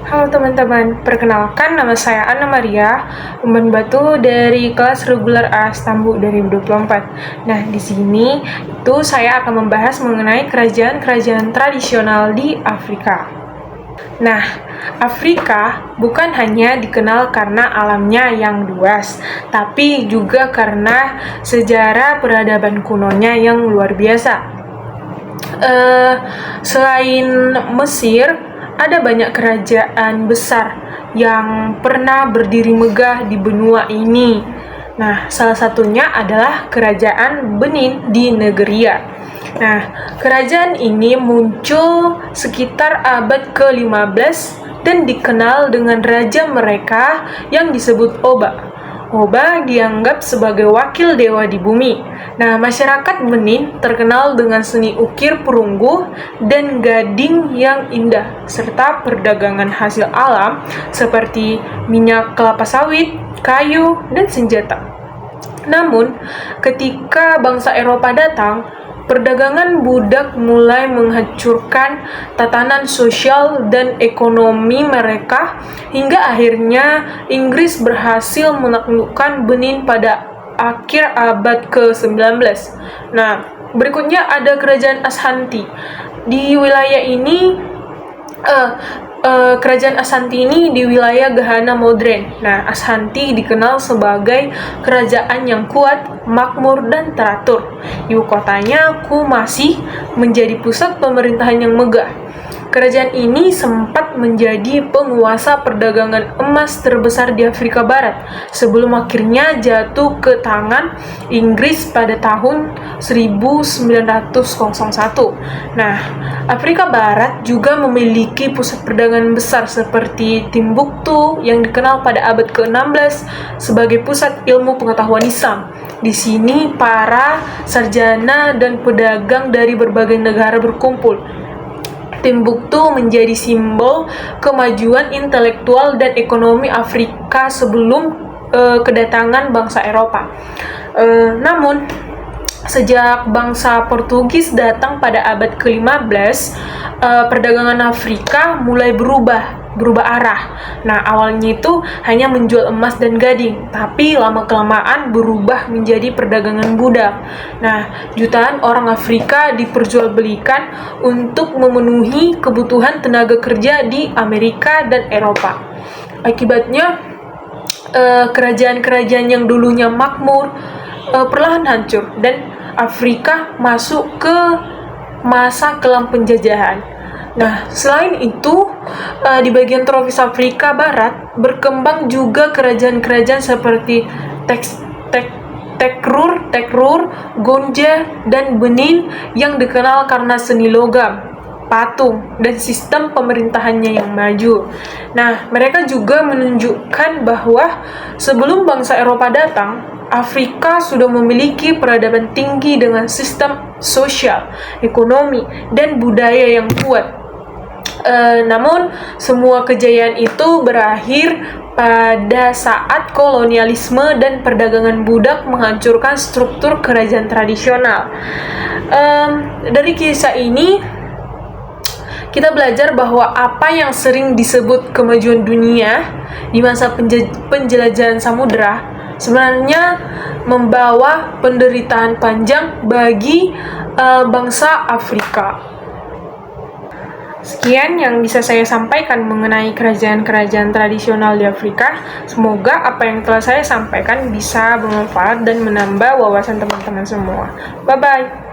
Halo teman-teman, perkenalkan nama saya Anna Maria, Umban Batu dari kelas reguler A Stambu 2024. Nah, di sini saya akan membahas mengenai kerajaan-kerajaan tradisional di Afrika. Nah, Afrika bukan hanya dikenal karena alamnya yang luas, tapi juga karena sejarah peradaban kunonya yang luar biasa. Selain Mesir, ada banyak kerajaan besar yang pernah berdiri megah di benua ini. Nah, salah satunya adalah Kerajaan Benin di Nigeria. Nah, kerajaan ini muncul sekitar abad ke-15 dan dikenal dengan raja mereka yang disebut Oba. Oba dianggap sebagai wakil dewa di bumi. Nah, masyarakat Benin terkenal dengan seni ukir perunggu dan gading yang indah, serta perdagangan hasil alam seperti minyak kelapa sawit, kayu, dan senjata. Namun, ketika bangsa Eropa datang, perdagangan budak mulai menghancurkan tatanan sosial dan ekonomi mereka hingga akhirnya Inggris berhasil menaklukkan Benin pada akhir abad ke-19. Nah, berikutnya ada Kerajaan Ashanti. Di wilayah ini Kerajaan Ashanti ini di wilayah Ghana modern. Nah, Ashanti dikenal sebagai kerajaan yang kuat, makmur, dan teratur. Ibu kotanya Kumasi menjadi pusat pemerintahan yang megah. Kerajaan ini sempat menjadi penguasa perdagangan emas terbesar di Afrika Barat sebelum akhirnya jatuh ke tangan Inggris pada tahun 1901. Nah, Afrika Barat juga memiliki pusat perdagangan besar seperti Timbuktu yang dikenal pada abad ke-16 sebagai pusat ilmu pengetahuan Islam. Di sini para sarjana dan pedagang dari berbagai negara berkumpul. Timbuktu menjadi simbol kemajuan intelektual dan ekonomi Afrika sebelum kedatangan bangsa Eropa. Namun, sejak bangsa Portugis datang pada abad ke-15, perdagangan Afrika mulai berubah arah. Nah, awalnya itu hanya menjual emas dan gading, tapi lama-kelamaan berubah menjadi perdagangan budak. Nah, jutaan orang Afrika diperjualbelikan untuk memenuhi kebutuhan tenaga kerja di Amerika dan Eropa. Akibatnya, kerajaan-kerajaan yang dulunya makmur perlahan hancur dan Afrika masuk ke masa kelam penjajahan. Nah, selain itu, di bagian tropis Afrika Barat berkembang juga kerajaan-kerajaan seperti Tekrur, Gonja, dan Benin yang dikenal karena seni logam, patung, dan sistem pemerintahannya yang maju. Nah, mereka juga menunjukkan bahwa sebelum bangsa Eropa datang, Afrika sudah memiliki peradaban tinggi dengan sistem sosial, ekonomi, dan budaya yang kuat. Namun, semua kejayaan itu berakhir pada saat kolonialisme dan perdagangan budak menghancurkan struktur kerajaan tradisional. Dari kisah ini, kita belajar bahwa apa yang sering disebut kemajuan dunia di masa penjelajahan samudera sebenarnya membawa penderitaan panjang bagi bangsa Afrika. Sekian yang bisa saya sampaikan mengenai kerajaan-kerajaan tradisional di Afrika. Semoga apa yang telah saya sampaikan bisa bermanfaat dan menambah wawasan teman-teman semua. Bye-bye.